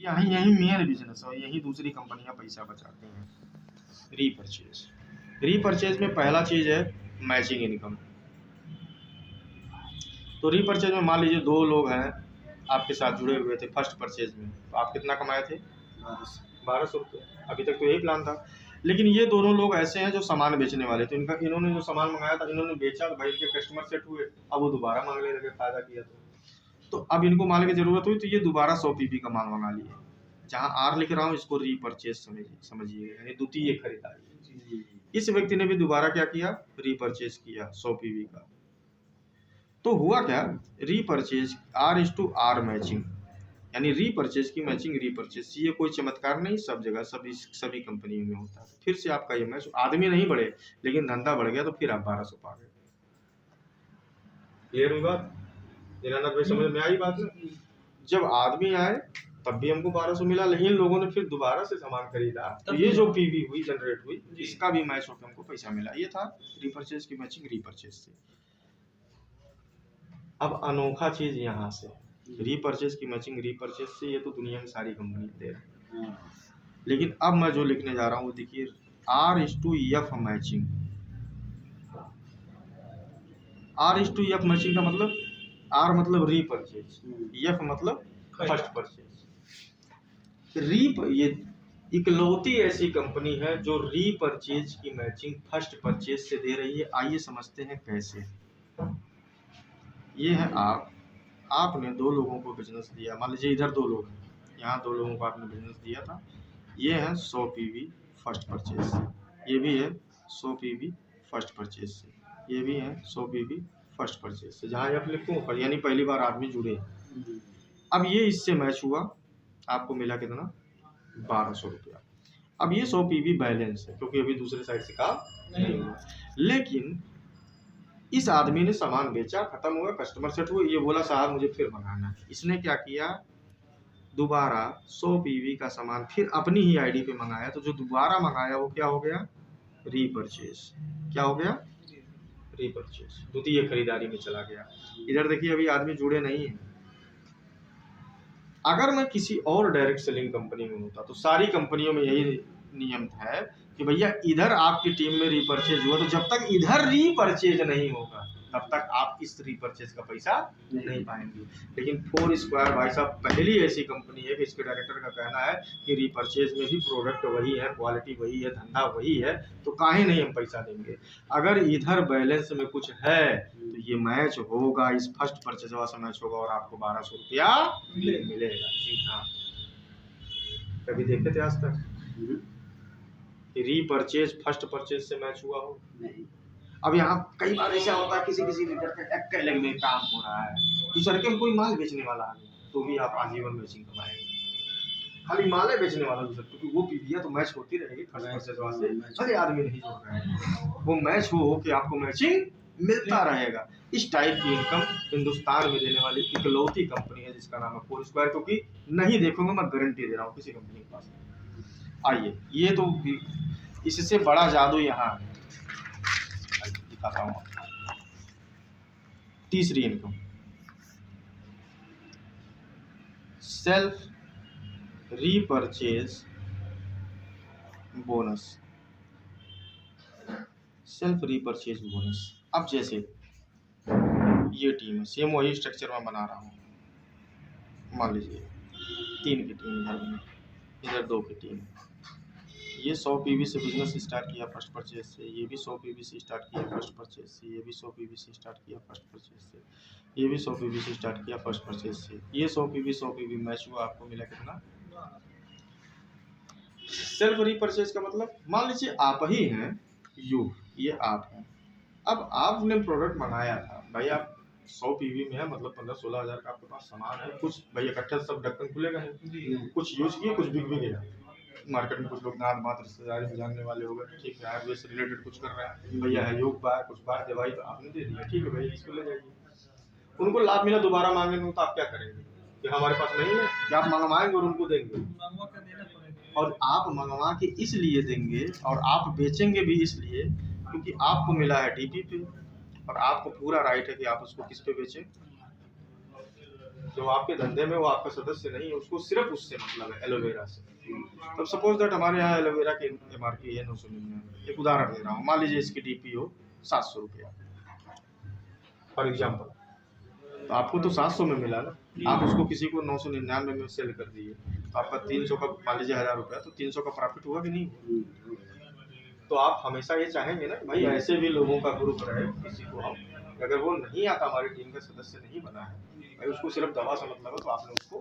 यहाँ यही main business है, यही दूसरी कंपनियां पैसा बचाती हैं। रीपरचेज, रीपरचेज में पहला चीज है मैचिंग इनकम। तो रीपरचेज में मान लीजिए 2 लोग हैं आपके साथ जुड़े हुए थे फर्स्ट परचेज में, तो आप कितना कमाए थे? 1200 रुपये। अभी तक तो यही प्लान था। लेकिन ये दोनों लोग ऐसे हैं जो सामान बेचने वाले थे, इन्होंने जो सामान मंगाया था इन्होंने बेचा, तो भाई इनके कस्टमर सेट हुए, अब वो दोबारा मांगने लगे, फायदा किया तो अब इनको माल की जरूरत हुई तो ये दोबारा 100 पीपी का माल मंगा लिए। जहाँ आर लिख रहा हूँ इसको रीपरचेज समझिए, यानी द्वितीय खरीदारी। इस व्यक्ति ने भी दोबारा क्या किया? रीपरचेज किया 100 पीवी का। तो हुआ क्या? रीपरचेज R/R मैचिंग, यानी रीपरचेज की मैचिंग रीपरचेज। ये कोई चमत्कार नहीं, सब जगह सभी कंपनी में होता है। फिर से आपका ये मैच, आदमी नहीं बढ़े लेकिन धंधा बढ़ गया तो फिर आप 1200 पा गए। क्लियर हुई बात? दीनानाथ भाई समझ में आई बात ना? जब आदमी आए तब भी हमको 1200 मिला, लेकिन लोगों ने फिर दोबारा से सामान खरीदा तो ये जो पीवी हुई जनरेट हुई इसका भी मैच होकर हमको पैसा मिला। ये था रीपरचेज की मैचिंग रीपरचेज से। अब अनोखा चीज यहाँ से, रीपरचेज की मैचिंग रीपरचेज से ये तो दुनिया में सारी कंपनी दे रही है, लेकिन अब मैं जो लिखने जा रहा हूँ देखिए R/F मैचिंग। R/F मैचिंग का मतलब, R मतलब रीपरचेज, F मतलब फर्स्ट परचेज। ये इकलौती ऐसी कंपनी है जो रीपरचेज की मैचिंग फर्स्ट परचेज से दे रही है। आइए समझते हैं कैसे। ये है आपने 2 लोगों को बिजनेस दिया, मान लीजिए इधर 2 लोग हैं, यहाँ 2 लोगों को आपने बिजनेस दिया था। ये है 100 पीवी फर्स्ट परचेज से, ये भी है 100 पीवी फर्स्ट परचेज से, ये भी है 100 पीवी फर्स्ट परचेज से। जहाँ आप लिखूँ यानी पहली बार आदमी जुड़े। अब ये इससे मैच हुआ, आपको मिला कितना? 1200 रुपया। अब ये 100 पीवी बैलेंस है क्योंकि अभी दूसरे साइड से काम नहीं हुआ, लेकिन इस आदमी ने सामान बेचा, खत्म हुआ, कस्टमर सेट हुआ, ये बोला साहब मुझे फिर मंगाना है। इसने क्या किया? दोबारा 100 पीवी का सामान फिर अपनी ही आईडी पे मंगाया। तो जो दोबारा मंगाया वो क्या हो गया? रीपरचेज। क्या हो गया? रीपरचेज, द्वितीय खरीदारी में चला गया। इधर देखिए अभी आदमी जुड़े नहीं है। अगर मैं किसी और डायरेक्ट सेलिंग कंपनी में होता तो सारी कंपनियों में यही नियम है कि भैया इधर आपकी टीम में रीपरचेज हुआ तो जब तक इधर रीपरचेज नहीं होगा तब तक आप इस रीपरचेज का पैसा नहीं पाएंगे। लेकिन 4 स्क्वायर भाई साहब पहली ऐसी कंपनी है कि इसके डायरेक्टर का कहना है कि रीपरचेज में भी प्रोडक्ट वही है, क्वालिटी वही है, धंधा वही है, तो काहे नहीं हम पैसा देंगे। अगर इधर बैलेंस में कुछ है तो ये मैच होगा, इस फर्स्ट परचेज से मैच होगा और आपको 1200 रुपया मिलेगा। जी हाँ, कभी देखे थे आज तक रीपरचेज फर्स्ट परचेज से मैच हुआ हो? नहीं। अब यहाँ कई बार ऐसा होता है किसी लीडर के टक्के लग में काम हो रहा है, दूसरे के कोई माल बेचने वाला आ गया तो भी आप आजीवन मैचिंग कमाएंगे। खाली माल बेचने वाला दूसरा, क्योंकि वो पीवीआर तो मैच होती रहेगी फर्स्ट परचेज वाले, भले आदमी नहीं जोड़ रहे हैं, वो मैच हो के आपको मैचिंग मिलता रहेगा। इस टाइप की इनकम हिंदुस्तान में देने वाली इकलौती कंपनी है जिसका नाम है 4 स्क्वायर, क्योंकि नहीं देखूंगा मैं, गारंटी दे रहा हूँ किसी कंपनी के पास। आइए, ये तो इससे बड़ा जादू यहाँ है, दिखाता हूँ। तीसरी income, self repurchase bonus. Self repurchase bonus. अब जैसे ये टीम है, सेम वही स्ट्रक्चर में बना रहा हूँ। मान लीजिए 3 की टीम इधर में, इधर 2 की टीम। ये 100 पीवी से बिजनेस स्टार्ट किया फर्स्ट परचेज से, ये भी 100 पीवी से स्टार्ट किया फर्स्ट परचेज से, ये भी 100 पीवी से स्टार्ट किया फर्स्ट परचेज से, ये भी 100 पीवी से स्टार्ट किया फर्स्ट परचेज से। ये 100 पीवी मैच हुआ, आपको मिला कितना? सेल्फ रीपरचेज का मतलब मान लीजिए आप ही हैं, ये आप हैं। अब आपने प्रोडक्ट मंगाया था, भाई आप 100 पीवी में है, मतलब 15-16 हज़ार का आपके पास सामान है। कुछ भाई इकट्ठा सब ढक्कन खुलेगा नहीं, कुछ यूज किए, कुछ बिक भी गया मार्केट में। कुछ लोग नाद मात्र रिश्तेदारी में जानने वाले हो गए, ठीक है, आयुर्वेद से रिलेटेड कुछ कर रहे हैं, भैया है योग बार कुछ बार दवाई तो आपने दे दिया, ठीक है भाई इसको ले जाइए। उनको लाभ मिला, दोबारा मांगेंगे तो आप क्या करेंगे कि हमारे पास नहीं है, क्या आप मंगवाएंगे और उनको देंगे? और आप मंगवा के इसलिए देंगे और आप बेचेंगे भी इसलिए क्योंकि आपको मिला है डीपी पे और आपको पूरा राइट है कि आप उसको किस पे बेचें। जो आपके धंधे में वो आपका सदस्य नहीं है, उसको सिर्फ उससे मतलब है, एलोवेरा से। तब सपोज दैट हमारे यहाँ एलोवेरा की MRP है 999, एक उदाहरण दे रहा हूँ, मान लीजिए इसकी DP हो 700 रुपया फॉर एग्जाम्पल, तो आपको तो 700 में मिला ना, आप उसको किसी को 999 में सेल कर दिए, तो आपका 300 का, मान लीजिए 1000 रुपया, तो 300 का प्रॉफिट हुआ कि नहीं? तो आप हमेशा ये चाहेंगे ना कि भाई ऐसे भी लोगों का ग्रुप रहे, किसी को हम, अगर वो नहीं आता, हमारी टीम का सदस्य नहीं बना है भाई, उसको सिर्फ दवा से मतलब है, तो आपने उसको